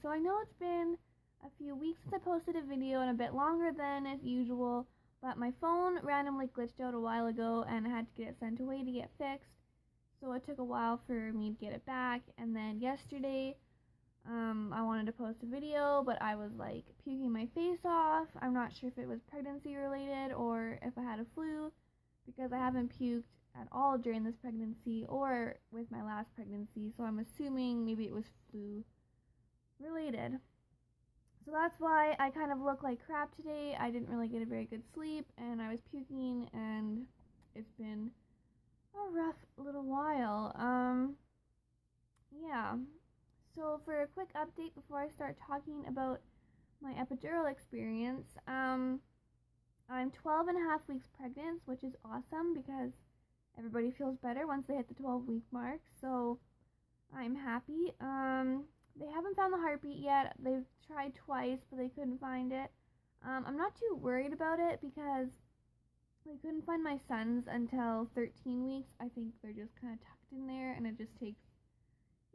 So I know it's been a few weeks since I posted a video and a bit longer than as usual, but my phone randomly glitched out a while ago and I had to get it sent away to get fixed. So it took a while for me to get it back, and then yesterday I wanted to post a video, but I was like puking my face off. I'm not sure if it was pregnancy related or if I had a flu, because I haven't puked at all during this pregnancy or with my last pregnancy, so I'm assuming maybe it was flu related. So that's why I kind of look like crap today. I didn't really get a very good sleep and I was puking, and it's been a rough little while. Yeah. So for a quick update before I start talking about my epidural experience, I'm 12 and a half weeks pregnant, which is awesome because everybody feels better once they hit the 12-week mark, so I'm happy. They haven't found the heartbeat yet. They've tried twice, but they couldn't find it. I'm not too worried about it because they couldn't find my son's until 13 weeks. I think they're just kind of tucked in there, and it just takes,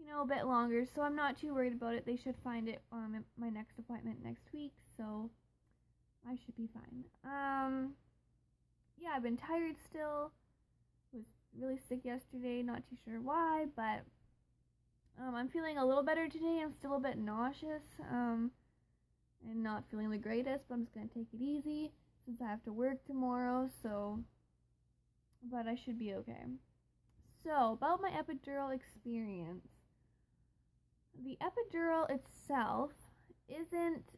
a bit longer, so I'm not too worried about it. They should find it at my next appointment next week, so I should be fine. Yeah, I've been tired still. Was really sick yesterday, not too sure why, but I'm feeling a little better today. I'm still a bit nauseous, and not feeling the greatest, but I'm just going to take it easy since I have to work tomorrow, but I should be okay. So, about my epidural experience. The epidural itself isn't,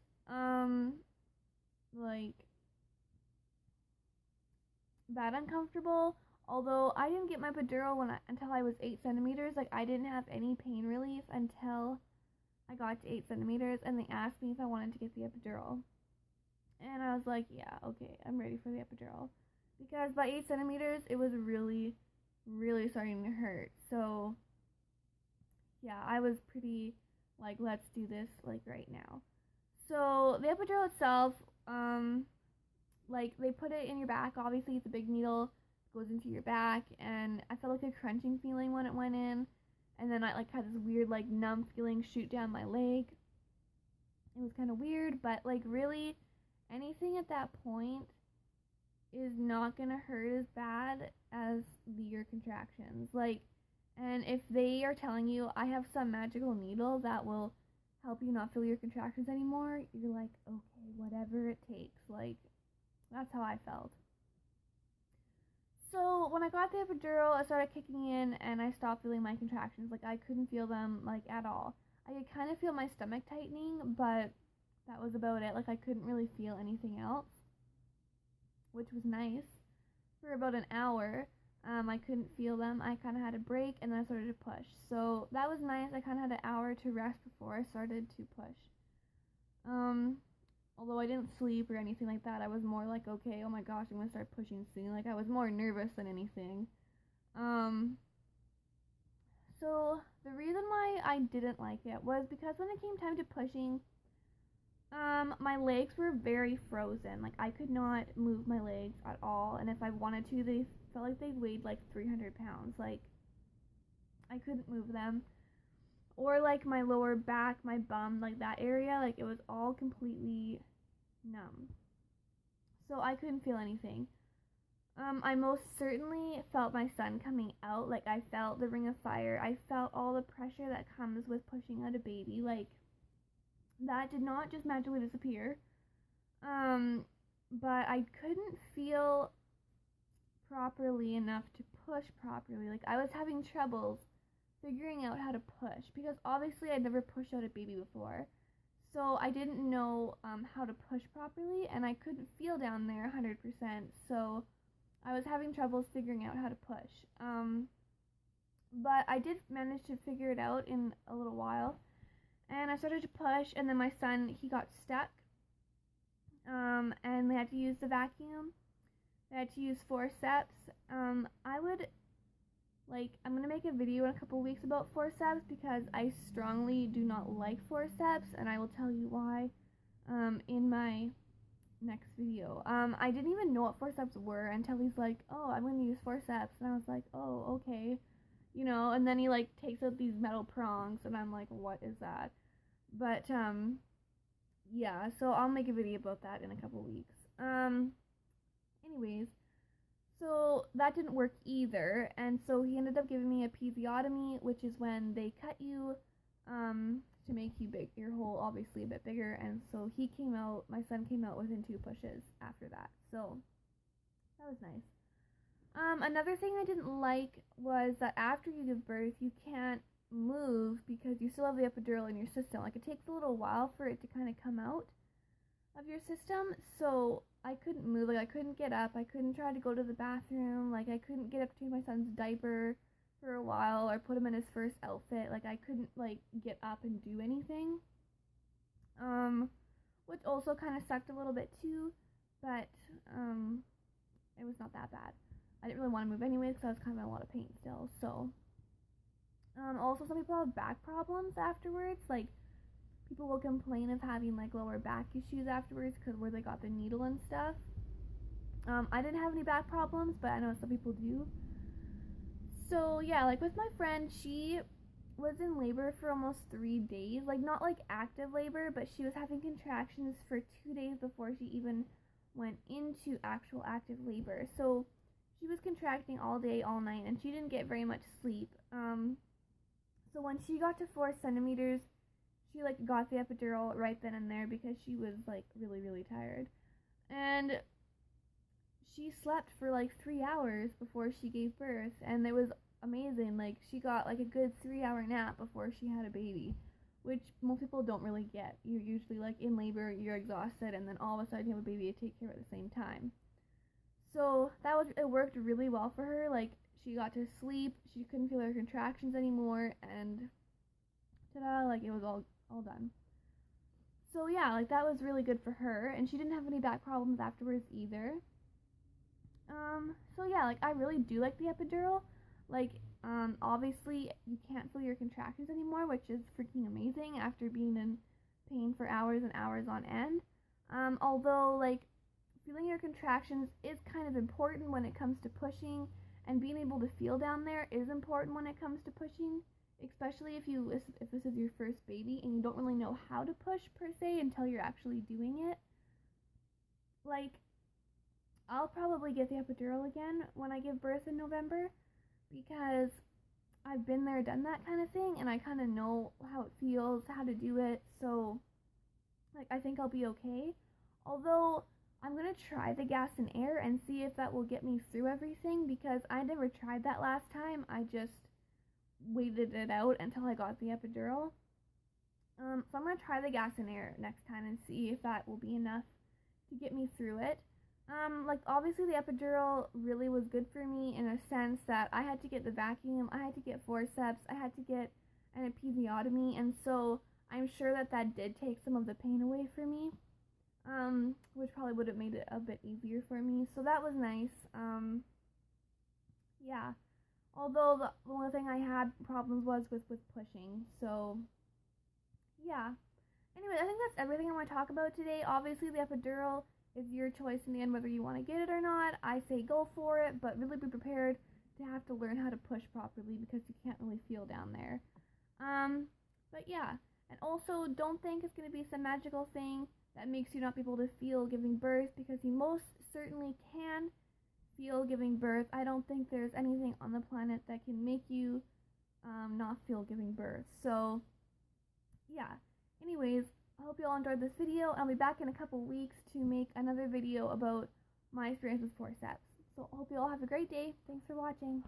that uncomfortable. Although I didn't get my epidural until I was 8 centimeters. Like, I didn't have any pain relief until I got to 8 centimeters, and they asked me if I wanted to get the epidural. And I was like, yeah, okay, I'm ready for the epidural. Because by 8 centimeters, it was really, really starting to hurt. So, yeah, I was pretty like, let's do this, like, right now. So, the epidural itself, they put it in your back. Obviously, it's a big needle, goes into your back, and I felt like a crunching feeling when it went in, and then I had this weird numb feeling shoot down my leg. It was kind of weird, but really anything at that point is not gonna hurt as bad as your contractions. And if they are telling you I have some magical needle that will help you not feel your contractions anymore, you're like, okay, whatever it takes. That's how I felt. So when I got the epidural, it started kicking in, and I stopped feeling my contractions. I couldn't feel them, at all. I could kind of feel my stomach tightening, but that was about it. I couldn't really feel anything else, which was nice. For about an hour, I couldn't feel them. I kind of had a break, and then I started to push. So that was nice. I kind of had an hour to rest before I started to push. Although I didn't sleep or anything like that, I was more like, okay, oh my gosh, I'm going to start pushing soon. I was more nervous than anything. So the reason why I didn't like it was because when it came time to pushing, my legs were very frozen. I could not move my legs at all, and if I wanted to, they felt like they weighed 300 pounds. I couldn't move them. Or my lower back, my bum, that area, it was all completely numb. So I couldn't feel anything. I most certainly felt my son coming out. I felt the ring of fire. I felt all the pressure that comes with pushing out a baby. That did not just magically disappear. But I couldn't feel properly enough to push properly. I was having troubles figuring out how to push, because obviously I'd never pushed out a baby before, so I didn't know how to push properly, and I couldn't feel down there 100%, so I was having troubles figuring out how to push. But I did manage to figure it out in a little while, and I started to push, and then my son, he got stuck, and they had to use the vacuum. They had to use forceps. I'm going to make a video in a couple weeks about forceps, because I strongly do not like forceps, and I will tell you why in my next video. I didn't even know what forceps were until he's like, oh, I'm going to use forceps, and I was like, oh, okay, and then he takes out these metal prongs, and I'm like, what is that? But yeah, so I'll make a video about that in a couple weeks. Anyways, so that didn't work either, and so he ended up giving me a episiotomy, which is when they cut you to make your hole obviously a bit bigger, and so my son came out within 2 pushes after that, so that was nice. Another thing I didn't like was that after you give birth, you can't move because you still have the epidural in your system. Like, it takes a little while for it to kind of come out of your system, so I couldn't move. Like, I couldn't get up, I couldn't try to go to the bathroom, like, I couldn't get up to change my son's diaper for a while or put him in his first outfit. Like, I couldn't, like, get up and do anything, which also kind of sucked a little bit too, but it was not that bad. I didn't really want to move anyway because I was kind of in a lot of pain still. So also, some people have back problems afterwards. Like, people will complain of having like lower back issues afterwards because where they got the needle and stuff. I didn't have any back problems, but I know some people do. So yeah, like with my friend, she was in labor for almost 3 days. Like, not like active labor, but she was having contractions for 2 days before she even went into actual active labor. So she was contracting all day, all night, and she didn't get very much sleep. So when she got to 4 centimeters, she like got the epidural right then and there because she was like really, really tired. And she slept for like 3 hours before she gave birth, and it was amazing. Like, she got like a good 3-hour nap before she had a baby, which most people don't really get. You're usually like in labor, you're exhausted, and then all of a sudden you have a baby to take care of at the same time. So it worked really well for her. Like, she got to sleep, she couldn't feel her contractions anymore, and ta-da, like, it was all done. So yeah, like, that was really good for her, and she didn't have any back problems afterwards either. So yeah, like, I really do like the epidural. Like, obviously you can't feel your contractions anymore, which is freaking amazing after being in pain for hours and hours on end. Although, like, feeling your contractions is kind of important when it comes to pushing, and being able to feel down there is important when it comes to pushing, especially if this is your first baby and you don't really know how to push per se until you're actually doing it. Like, I'll probably get the epidural again when I give birth in November because I've been there, done that kind of thing, and I kind of know how it feels, how to do it, so like, I think I'll be okay. Although I'm going to try the gas and air and see if that will get me through everything, because I never tried that last time. I just waited it out until I got the epidural. So I'm going to try the gas and air next time and see if that will be enough to get me through it. Like, obviously the epidural really was good for me in a sense that I had to get the vacuum, I had to get forceps, I had to get an episiotomy, and so I'm sure that did take some of the pain away for me. Which probably would have made it a bit easier for me, so that was nice. Yeah, although the only thing I had problems was with pushing, so yeah. Anyway, I think that's everything I want to talk about today. Obviously, the epidural is your choice in the end whether you want to get it or not. I say go for it, but really be prepared to have to learn how to push properly because you can't really feel down there. But yeah, and also don't think it's going to be some magical thing that makes you not be able to feel giving birth, because you most certainly can feel giving birth. I don't think there's anything on the planet that can make you not feel giving birth. So yeah, anyways, I hope you all enjoyed this video. I'll be back in a couple weeks to make another video about my experience with forceps. So I hope you all have a great day. Thanks for watching.